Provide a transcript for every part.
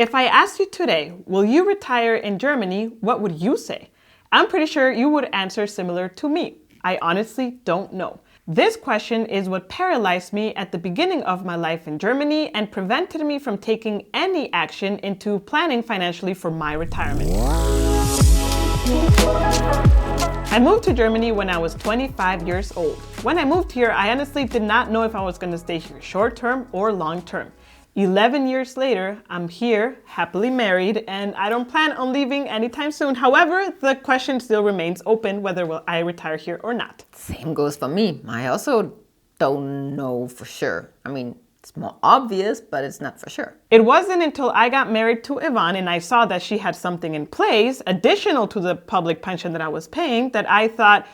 If I asked you today, will you retire in Germany, what would you say? I'm pretty sure you would answer similar to me. I honestly don't know. This question is what paralyzed me at the beginning of my life in Germany and prevented me from taking any action into planning financially for my retirement. I moved to Germany when I was 25 years old. When I moved here, I honestly did not know if I was going to stay here short term or long term. 11 years later, I'm here, happily married, and I don't plan on leaving anytime soon. However, the question still remains open whether will I retire here or not. Same goes for me. I also don't know for sure. I mean, it's more obvious, but it's not for sure. It wasn't until I got married to Yvonne and I saw that she had something in place, additional to the public pension that I was paying, that I thought,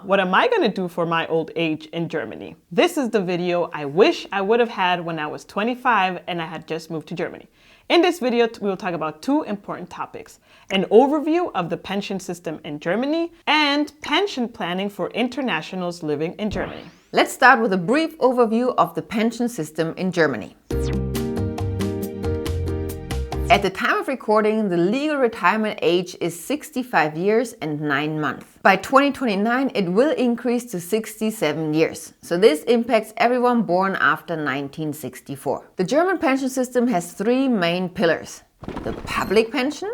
what am I going to do for my old age in Germany? This is the video I wish I would have had when I was 25 and I had just moved to Germany. In this video, we will talk about two important topics: an overview of the pension system in Germany and pension planning for internationals living in Germany. Let's start with a brief overview of the pension system in Germany. At the time of recording, the legal retirement age is 65 years and 9 months. By 2029, it will increase to 67 years. So this impacts everyone born after 1964. The German pension system has three main pillars: the public pension,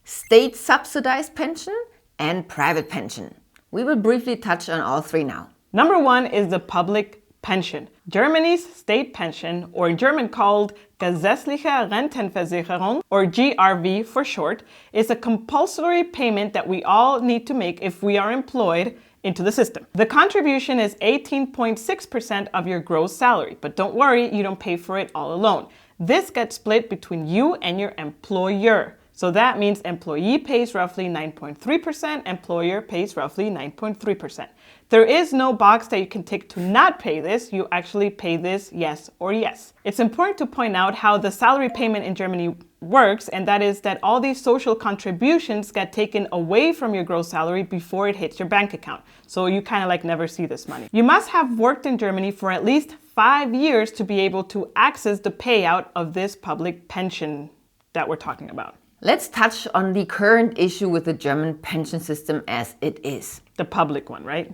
state-subsidized pension, and private pension. We will briefly touch on all three now. Number one is the public pension. Germany's state pension, or in German called Gesetzliche Rentenversicherung, or GRV for short, is a compulsory payment that we all need to make if we are employed into the system. The contribution is 18.6% of your gross salary, but don't worry, you don't pay for it all alone. This gets split between you and your employer. So that means employee pays roughly 9.3%, employer pays roughly 9.3%. There is no box that you can tick to not pay this. You actually pay this yes or yes. It's important to point out how the salary payment in Germany works, and that is that all these social contributions get taken away from your gross salary before it hits your bank account. So you kind of like never see this money. You must have worked in Germany for at least 5 years to be able to access the payout of this public pension that we're talking about. Let's touch on the current issue with the German pension system as it is. The public one, right?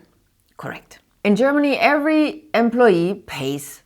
Correct. In Germany, every employee pays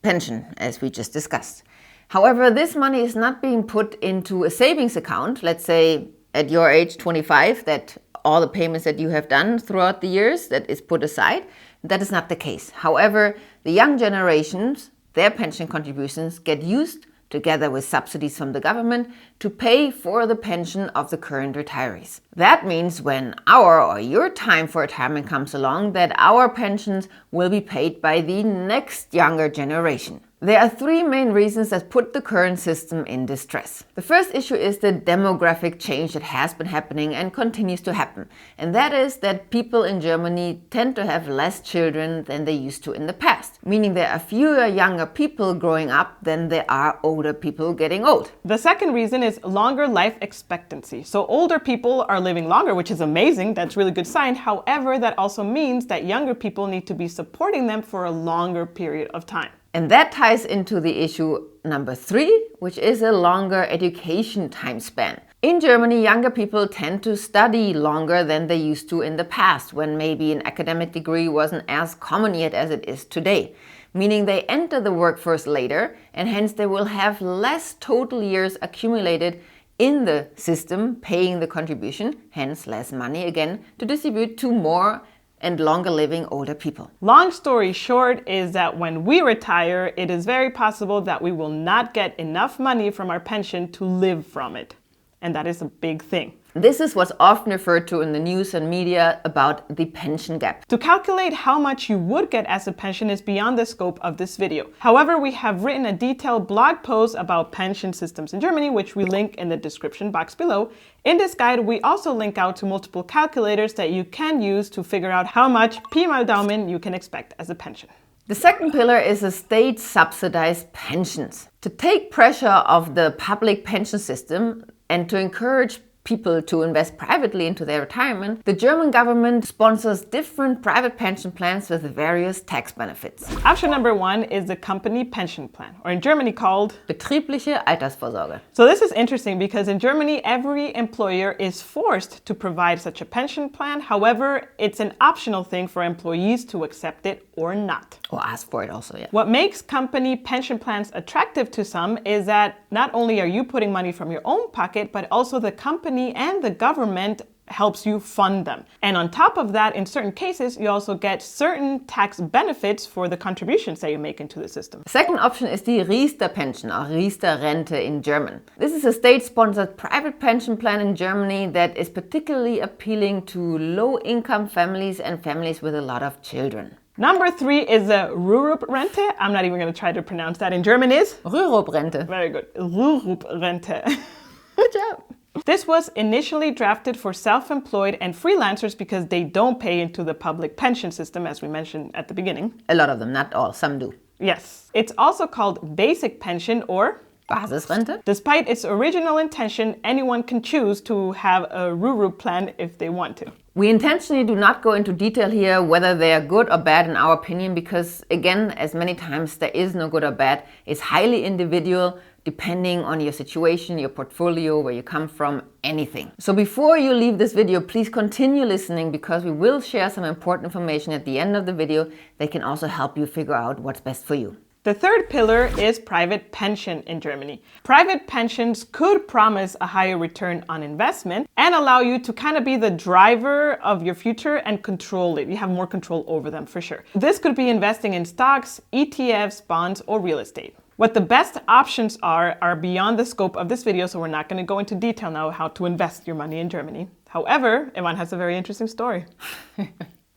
pension, as we just discussed. However, this money is not being put into a savings account. Let's say at your age, 25, that all the payments that you have done throughout the years, that is put aside. That is not the case. However, the young generations, their pension contributions get used together with subsidies from the government to pay for the pension of the current retirees. That means when our or your time for retirement comes along, that our pensions will be paid by the next younger generation. There are three main reasons that put the current system in distress. The first issue is the demographic change that has been happening and continues to happen. And that is that people in Germany tend to have less children than they used to in the past. Meaning there are fewer younger people growing up than there are older people getting old. The second reason is longer life expectancy. So older people are living longer, which is amazing. That's a really good sign. However, that also means that younger people need to be supporting them for a longer period of time. And that ties into the issue number 3, which is a longer education time span. In Germany, younger people tend to study longer than they used to in the past, when maybe an academic degree wasn't as common yet as it is today. Meaning they enter the workforce later, and hence they will have less total years accumulated in the system paying the contribution, hence less money again to distribute to more and longer living older people. Long story short is that when we retire, it is very possible that we will not get enough money from our pension to live from it. And that is a big thing. This is what's often referred to in the news and media about the pension gap. To calculate how much you would get as a pension is beyond the scope of this video. However, we have written a detailed blog post about pension systems in Germany, which we link in the description box below. In this guide, we also link out to multiple calculators that you can use to figure out how much Pi mal Daumen you can expect as a pension. The second pillar is the state-subsidized pensions. To take pressure off the public pension system and to encourage people to invest privately into their retirement, the German government sponsors different private pension plans with various tax benefits. Option number 1 is the company pension plan, or in Germany called Betriebliche Altersvorsorge. So this is interesting because in Germany, every employer is forced to provide such a pension plan. However, it's an optional thing for employees to accept it or not. Or ask for it also, yeah. What makes company pension plans attractive to some is that not only are you putting money from your own pocket, but also the company and the government helps you fund them. And on top of that, in certain cases, you also get certain tax benefits for the contributions that you make into the system. The second option is the Riester-Pension, or Riester-Rente in German. This is a state-sponsored private pension plan in Germany that is particularly appealing to low-income families and families with a lot of children. Number 3 is the Rürup-Rente. I'm not even going to try to pronounce that. In German is? Rürup-Rente. Very good. Rürup-Rente. Good job. This was initially drafted for self-employed and freelancers because they don't pay into the public pension system, as we mentioned at the beginning. A lot of them, not all, some do. Yes. It's also called basic pension or Basisrente. Despite its original intention, anyone can choose to have a Rürup plan if they want to. We intentionally do not go into detail here whether they are good or bad in our opinion because, again, as many times there is no good or bad. It's highly individual depending on your situation, your portfolio, where you come from, anything. So before you leave this video, please continue listening because we will share some important information at the end of the video that can also help you figure out what's best for you. The third pillar is private pension in Germany. Private pensions could promise a higher return on investment and allow you to kind of be the driver of your future and control it. You have more control over them for sure. This could be investing in stocks, ETFs, bonds, or real estate. What the best options are beyond the scope of this video, so we're not going to go into detail now how to invest your money in Germany. However, Ivan has a very interesting story.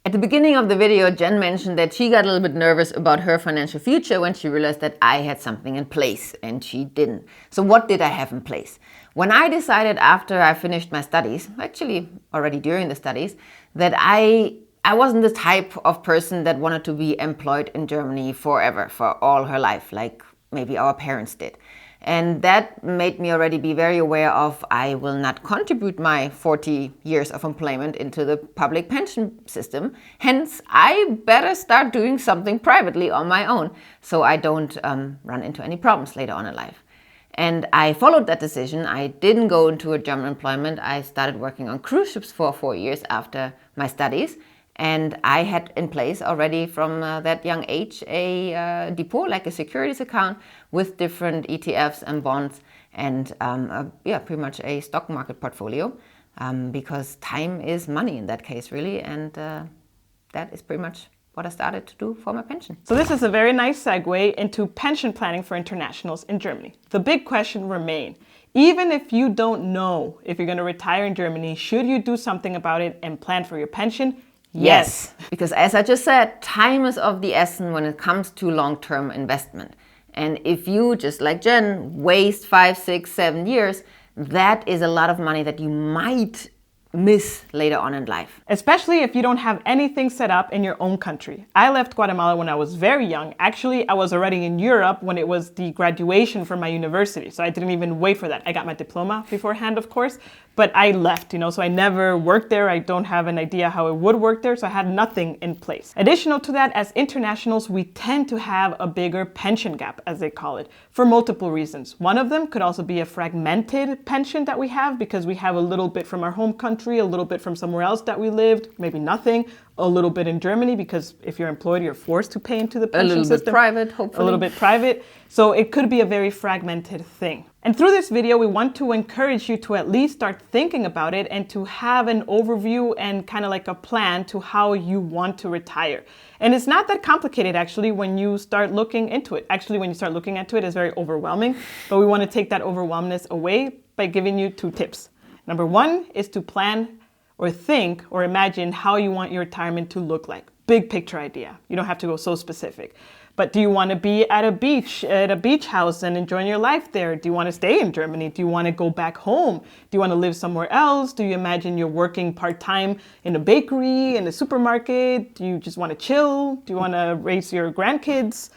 At the beginning of the video, Jen mentioned that she got a little bit nervous about her financial future when she realized that I had something in place and she didn't. So what did I have in place? When I decided after I finished my studies, actually already during the studies, that I wasn't the type of person that wanted to be employed in Germany forever, for all her life, like maybe our parents did. And that made me already be very aware of I will not contribute my 40 years of employment into the public pension system. Hence, I better start doing something privately on my own so I don't run into any problems later on in life. And I followed that decision. I didn't go into a German employment. I started working on cruise ships for 4 years after my studies. And I had in place already from that young age a depot, like a securities account with different ETFs and bonds and pretty much a stock market portfolio because time is money in that case really. And that is pretty much what I started to do for my pension. So this is a very nice segue into pension planning for internationals in Germany. The big question remains, even if you don't know if you're going to retire in Germany, should you do something about it and plan for your pension? Yes, because as I just said, time is of the essence when it comes to long-term investment. And if you, just like Jen, waste 5, 6, 7 years, that is a lot of money that you might miss later on in life. Especially if you don't have anything set up in your own country. I left Guatemala when I was very young. Actually, I was already in Europe when it was the graduation from my university. So I didn't even wait for that. I got my diploma beforehand, of course, but I left, so I never worked there. I don't have an idea how it would work there. So I had nothing in place. Additional to that, as internationals, we tend to have a bigger pension gap, as they call it, for multiple reasons. One of them could also be a fragmented pension that we have because we have a little bit from our home country, a little bit from somewhere else that we lived, maybe nothing, a little bit in Germany because if you're employed, you're forced to pay into the pension system. A little bit private, hopefully. A little bit private. So it could be a very fragmented thing. And through this video, we want to encourage you to at least start thinking about it and to have an overview and kind of like a plan to how you want to retire. And it's not that complicated actually when you start looking into it. Actually, when you start looking into it, it's very overwhelming, but we want to take that overwhelmness away by giving you 2 tips. Number 1 is to plan or think or imagine how you want your retirement to look like. Big picture idea. You don't have to go so specific. But do you want to be at a beach house and enjoying your life there? Do you want to stay in Germany? Do you want to go back home? Do you want to live somewhere else? Do you imagine you're working part-time in a bakery, in a supermarket? Do you just want to chill? Do you want to raise your grandkids?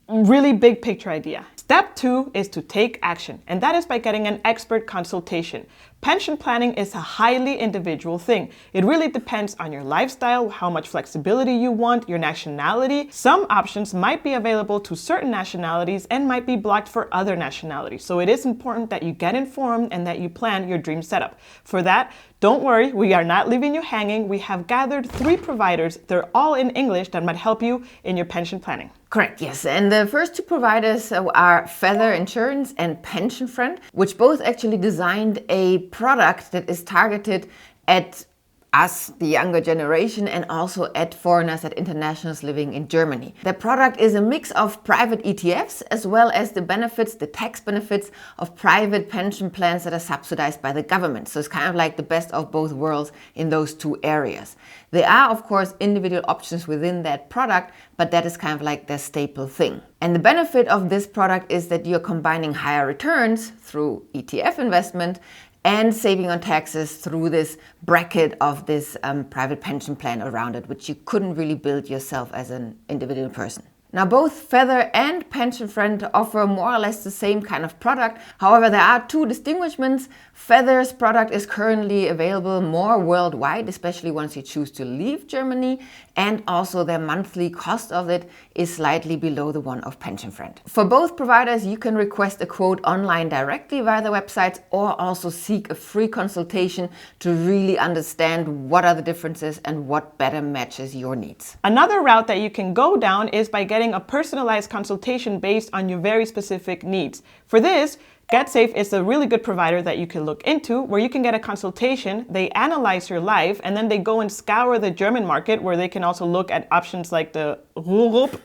really big picture idea. Step 2 is to take action, and that is by getting an expert consultation. Pension planning is a highly individual thing. It really depends on your lifestyle, how much flexibility you want, your nationality. Some options might be available to certain nationalities and might be blocked for other nationalities. So it is important that you get informed and that you plan your dream setup. For that, don't worry, we are not leaving you hanging. We have gathered 3 providers. They're all in English that might help you in your pension planning. Correct, yes. And the first 2 providers are Feather Insurance and Pension Friend, which both actually designed a product that is targeted at us, the younger generation, and also at foreigners, at internationals living in Germany. The product is a mix of private ETFs as well as the benefits, the tax benefits of private pension plans that are subsidized by the government. So it's kind of like the best of both worlds in those 2 areas. There are, of course, individual options within that product, but that is kind of like the staple thing. And the benefit of this product is that you're combining higher returns through ETF investment and saving on taxes through this bracket of this private pension plan around it, which you couldn't really build yourself as an individual person. Now, both Feather and Pension Friend offer more or less the same kind of product. However, there are 2 distinguishments. Feather's product is currently available more worldwide, especially once you choose to leave Germany, and also their monthly cost of it is slightly below the one of Pension Friend. For both providers, you can request a quote online directly via the websites or also seek a free consultation to really understand what are the differences and what better matches your needs. Another route that you can go down is by getting a personalized consultation based on your very specific needs. For this, Getsafe is a really good provider that you can look into, where you can get a consultation, they analyze your life, and then they go and scour the German market, where they can also look at options like the Rürup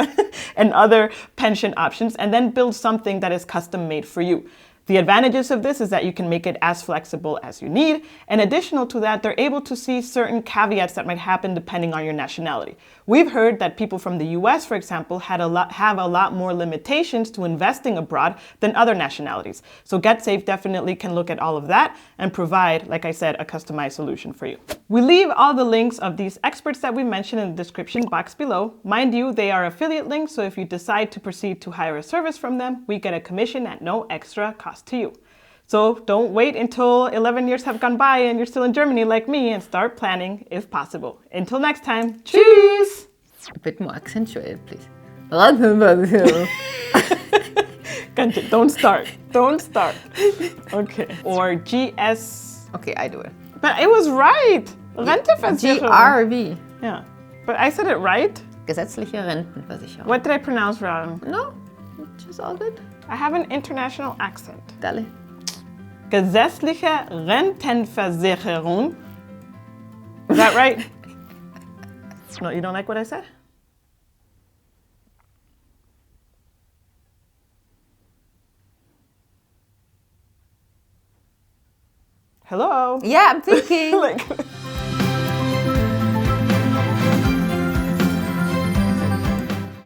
and other pension options, and then build something that is custom made for you. The advantages of this is that you can make it as flexible as you need, and additional to that, they're able to see certain caveats that might happen depending on your nationality. We've heard that people from the US, for example, have a lot more limitations to investing abroad than other nationalities. So Getsafe definitely can look at all of that and provide, like I said, a customized solution for you. We leave all the links of these experts that we mentioned in the description box below. Mind you, they are affiliate links, so if you decide to proceed to hire a service from them, we get a commission at no extra cost to you. So don't wait until 11 years have gone by and you're still in Germany like me, and start planning if possible. Until next time, cheers! A bit more accentuated, please. Don't start. Don't start. Okay. Or GS. Okay, I do it. But it was right. Renteversicherung. GRV. Yeah. But I said it right. Gesetzliche Rentenversicherung. What did I pronounce wrong? No, it's all good. I have an international accent. Dale. Gesetzliche Rentenversicherung. Is that right? No, you don't like what I said? Hello? Yeah, I'm thinking. Like